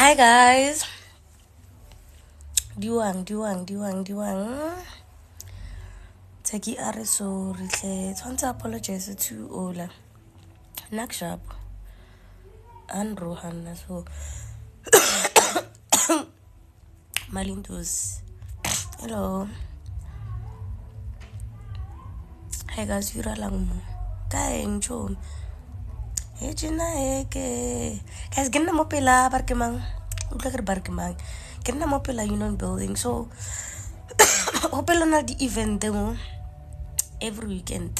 Hi guys. Diwang. Taki are so ritle. Twanza apologize to Ola. Nakshap. And Rohan so. Malindos. Hello. Hey guys, yura lang mo. Kain chom. Hey Gina eke. Guys, gina mo pila barkemang. Utlakar barkemang. Gina mo pila union building. So hopelo na di event mo every weekend.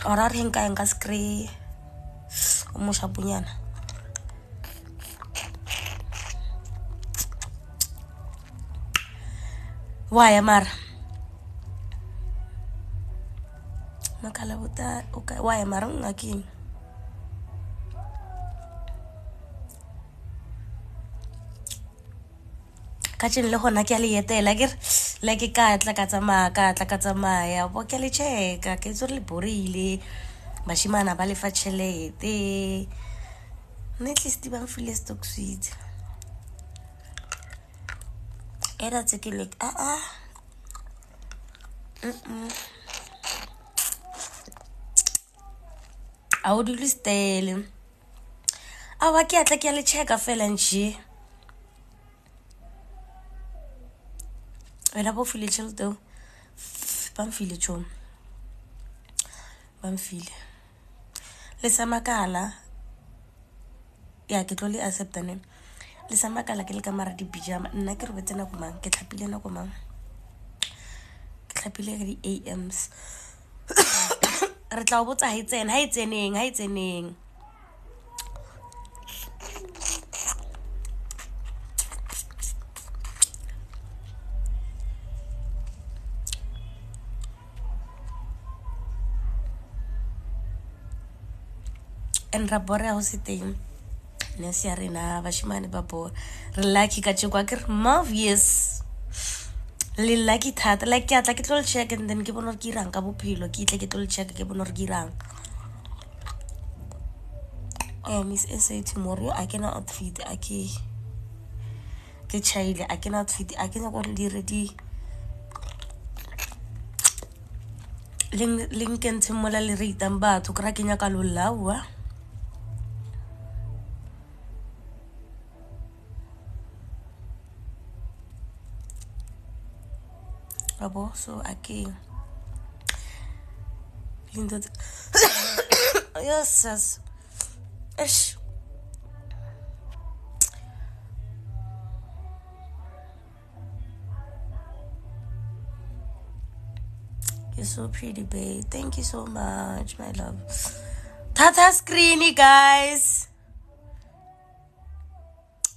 Orar hengka yang kaskri. Umusha punyana. Why amar? Makalabuta okay why amarang ngaki? Kachin lo hona kya liyete lagir lagi ka tla ya bo kya le cheka ke zuri borile bashimana ba le fachelete netlisti ba mfile stock sweet era tsekile awuduli stele awa kya tla kya le cheka fela nje wena bo file childo bamfile chom bamfile lesamakala ya ke tlo le acceptane lesamakala ke le ka mara di pijama nna ke re betsena go mang ke tlhapile na go mang ke tlhapile ka di AMs re tla o botsa ha itseneng and rabore ho siteng ne sia rena bashimane ba bo re lucky ka tshekwa ke marvelous le lucky thata like ke atla ke tlo check and then ke bona ke irang ka bophelo ke itle ke tlo check ke bona ke irang Miss SA tomorrow I cannot outfit ke chaile I cannot outfit I cannot go di ready linken tsemola le reitang batho kra kenya ka lolawa abo so aquí lindo yes ish you're so pretty babe thank you so much my love tata screeny guys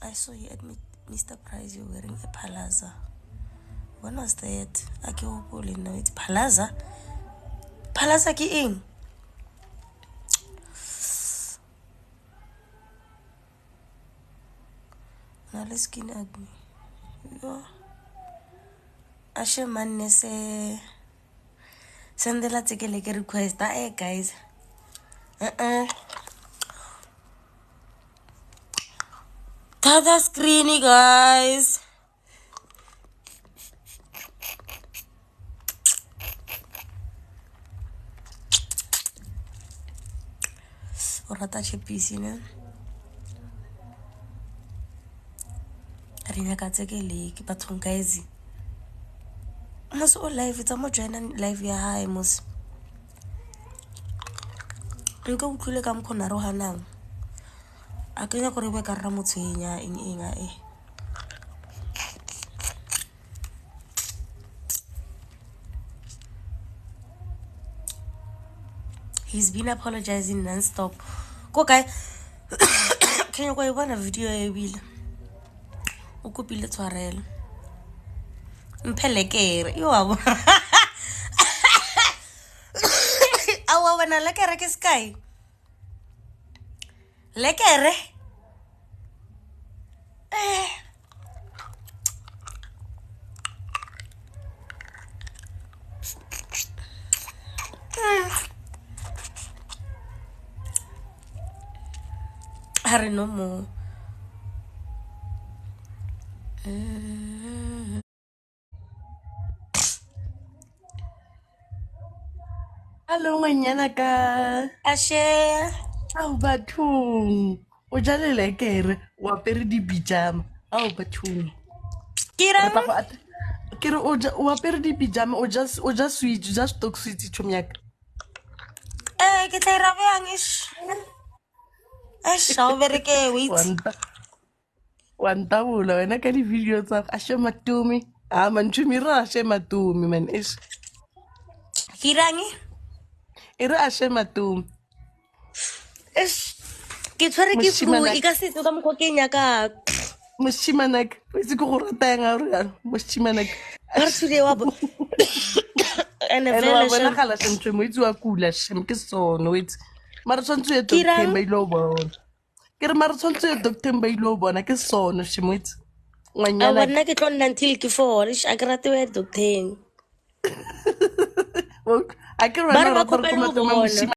I saw you at Mr. Price you're wearing a palazzo. When was that? I can't pull it now. It's Palazzo. Palazzo ki ing. Now let's skin at me. Yo. Ashe manne se. Sendela take like a request. Guys. Tada screeny guys. Orata chepisi ne rina ka tsekele ke bathong guys mos o live tsa mo joina live ya hae mos nka utlwile ka mkhona ro hanang a kenya gore be ka rra motshenya eng he's been apologizing non-stop go guy can you go bona video e bile o kopile tshwarelo mphelekere yo abo awa wana lekere ke sky lekere a re no more. Hello, ngwanyana ka. Ashe. Ao bathong. O jalela kere o apere di-pijama. Ao bathong. Re tla go ke re o apere di-pijama o ja switch o ja stock switch tšhomi yaka. Ke tla ira bjang a o bereke wait. Wa ntabola wena ka di-video tsa go ashe matumi mantšhomi re ashe matumi man es ke irang e re ashe matumi ke tshwere ke flu e ka se tse ka mokgwa ke nyaka mošimanaka o itse ke go rata yang a gore yalo mošimanaka wa re tshwile wa bo ene wa bonagala sentse mo itse wa kula shem ke sone o itse mara tshwanetse ye doctor ba ile o bona ke re mara tshwanetse ye doctor ba ile o bona ke sone shem o itse ngwanyana nna ke tlo nna until ke fole a ke rate we doctor a ke re wena o rata re komatoma